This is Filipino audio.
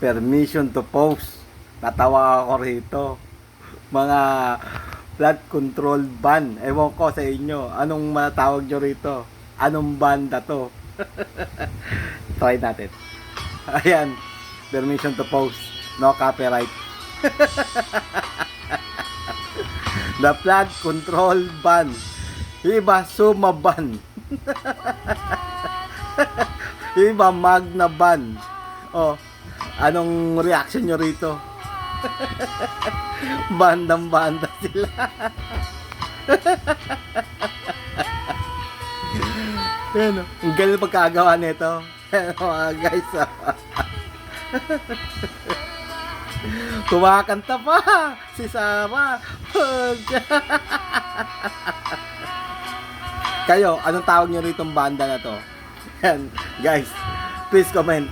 Permission to post. Natawa ako rito. Mga flood control ban. Ewan ko sa inyo. Anong matawag nyo rito? Anong banda to? Try natin. Ayan. Permission to post. No copyright. The flood control ban. Iba sumaban. Iba magna ban. Oh, anong reaction nyo rito? Bandang-banda sila. Yan, oh. Ang galing pagkagawa nito. Mga guys, oh. Kumakanta pa si Sarah. Kayo, anong tawag nyo rito banda na to? Yan, guys, please comment.